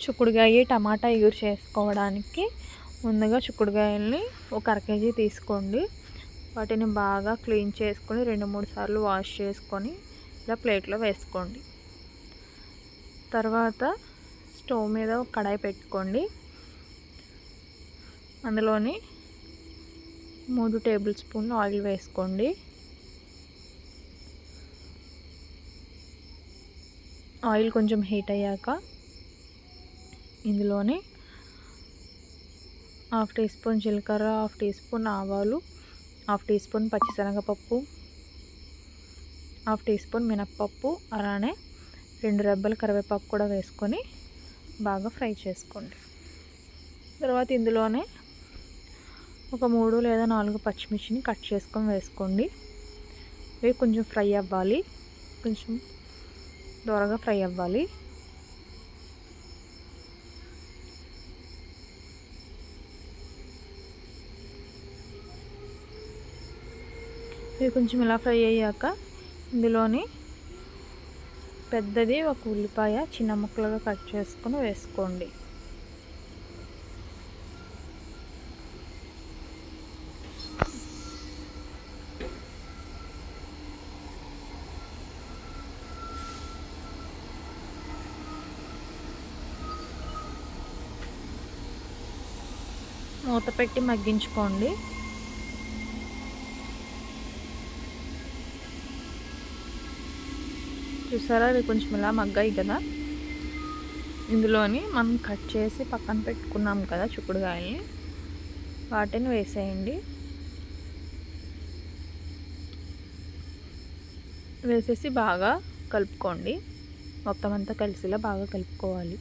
చిక్కుడుకాయ టమాటా ఎగురు చేసుకోవడానికి ముందుగా చిక్కుడుకాయల్ని ఒక అర కేజీ తీసుకోండి. వాటిని బాగా క్లీన్ చేసుకొని 2-3 సార్లు వాష్ చేసుకొని ఇలా ప్లేట్లో వేసుకోండి. తర్వాత స్టవ్ మీద ఒక కడాయి పెట్టుకోండి. అందులోని 3 టేబుల్ స్పూన్లు ఆయిల్ వేసుకోండి. ఆయిల్ కొంచెం హీట్ అయ్యాక ఇందులోని 1/2 టీ స్పూన్ జీలకర్ర, 1/2 టీ స్పూన్ ఆవాలు, 1/2 టీ స్పూన్ పచ్చిశనగపప్పు, 1/2 టీ స్పూన్ మినప్పప్పు, అలానే 2 రెబ్బల కరివేపాకు కూడా వేసుకొని బాగా ఫ్రై చేసుకోండి. తర్వాత ఇందులోనే ఒక 3 లేదా 4 పచ్చిమిర్చిని కట్ చేసుకొని వేసుకోండి. ఇవి కొంచెం ఫ్రై అవ్వాలి, కొంచెం దూరగా ఫ్రై అవ్వాలి. ఇవి కొంచెం ఇలా ఫ్రై అయ్యాక ఇందులోని పెద్దది ఒక ఉల్లిపాయ చిన్న ముక్కలుగా కట్ చేసుకొని వేసుకోండి. మూత పెట్టి మగ్గించుకోండి. చూసారా, అవి కొంచెం ఇలా మగ్గాయి కదా. ఇందులోని మనం కట్ చేసి పక్కన పెట్టుకున్నాం కదా చిక్కుడుకాయల్ని, వాటిని వేసేయండి. వేసేసి బాగా కలుపుకోండి. మొత్తం అంతా కలిసిలా బాగా కలుపుకోవాలి.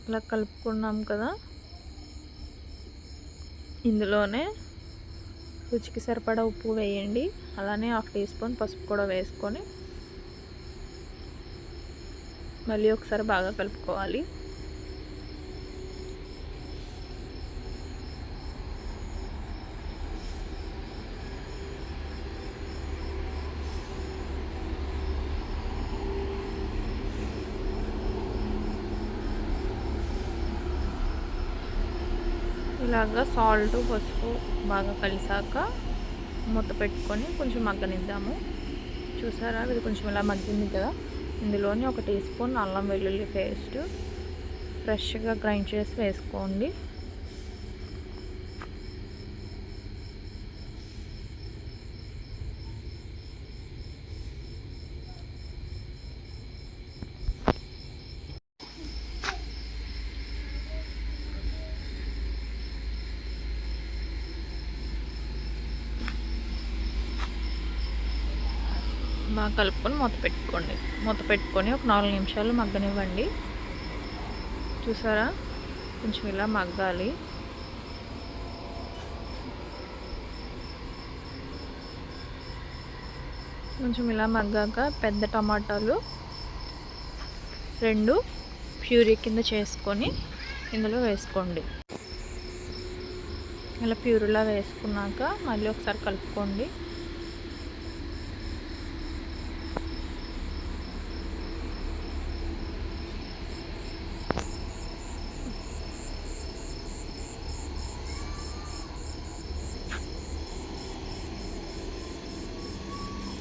ఇలా కలుపుకున్నాం కదా. ఇందులోనే రుచికి సరిపడా ఉప్పు వేయండి. అలానే 1/2 టీ స్పూన్ పసుపు కూడా వేసుకొని మళ్ళీ ఒకసారి బాగా కలుపుకోవాలి. ఇలాగా సాల్ట్ పసుపు బాగా కలిసాక మూత పెట్టుకొని కొంచెం మగ్గనిద్దాము. చూసారా, ఇది కొంచెం ఇలా మగ్గింది కదా. ఇందులోని 1 టీ స్పూన్ అల్లం వెల్లుల్లి పేస్ట్ ఫ్రెష్గా గ్రైండ్ చేసి వేసుకోండి. బాగా కలుపుకొని మూత పెట్టుకొని ఒక 4 నిమిషాలు మగ్గనివ్వండి. చూసారా, కొంచెం ఇలా మగ్గాలి. కొంచెం ఇలా మగ్గాక పెద్ద టమాటాలు 2 ప్యూరీ కింద చేసుకొని ఇందులో వేసుకోండి. ఇలా ప్యూరీలా వేసుకున్నాక మళ్ళీ ఒకసారి కలుపుకోండి.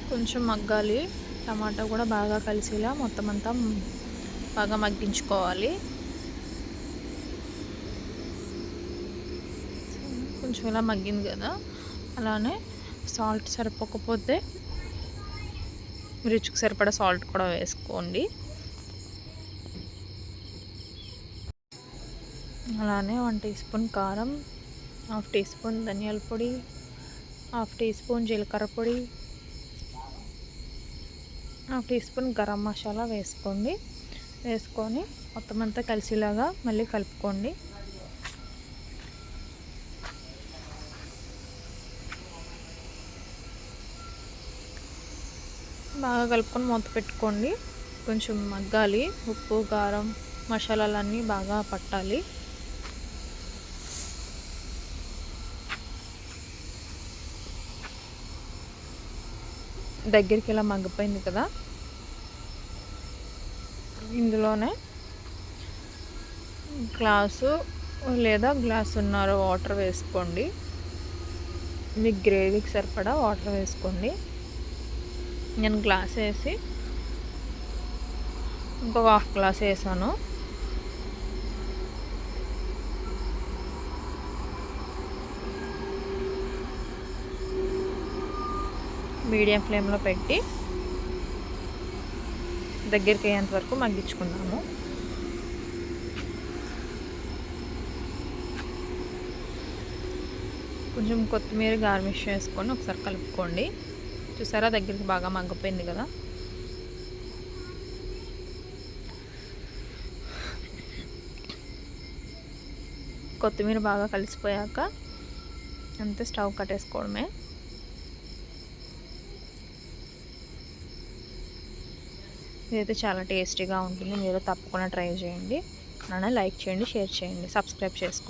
కొంచెం మగ్గాలి. టమాటా కూడా బాగా కలిసేలా మొత్తం అంతా బాగా మగ్గించుకోవాలి. కొంచెం ఇలా మగ్గింది కదా. అలానే సాల్ట్ సరిపోకపోతే రుచికి సరిపడా సాల్ట్ కూడా వేసుకోండి. అలానే 1 టీ స్పూన్ కారం, 1/2 టీ స్పూన్ ధనియాల పొడి, 1/2 టీ స్పూన్ జీలకర్ర పొడి, 1/2 టీ స్పూన్ గరం మసాలా వేసుకోండి. వేసుకొని మొత్తం అంతా కలిసేలాగా మళ్ళీ కలుపుకోండి. బాగా కలుపుకొని మూత పెట్టుకోండి. కొంచెం మగ్గాలి. ఉప్పు, కారం, మసాలాలన్నీ బాగా పట్టాలి. దగ్గరికి ఇలా మగ్గిపోయింది కదా, ఇందులోనే గ్లాసు లేదా గ్లాసున్నర వాటర్ వేసుకోండి. మీకు గ్రేవీకి సరిపడా వాటర్ వేసుకోండి. నేను గ్లాస్ వేసి ఇంకొక హాఫ్ గ్లాస్ వేసాను. మీడియం ఫ్లేమ్లో పెట్టి దగ్గరికి అయ్యేంత వరకు మగ్గించుకుందాము. కొంచెం కొత్తిమీర గార్నిష్ చేసుకొని ఒకసారి కలుపుకోండి. చూసారా, దగ్గరికి బాగా మగ్గిపోయింది కదా. కొత్తిమీర బాగా కలిసిపోయాక అంతే, స్టవ్ కట్టేసుకోవడమే. ఇదైతే చాలా టేస్టీగా ఉంటుంది. మీరు తప్పకుండా ట్రై చేయండి. అలానే లైక్ చేయండి, షేర్ చేయండి, సబ్స్క్రైబ్ చేసుకోండి.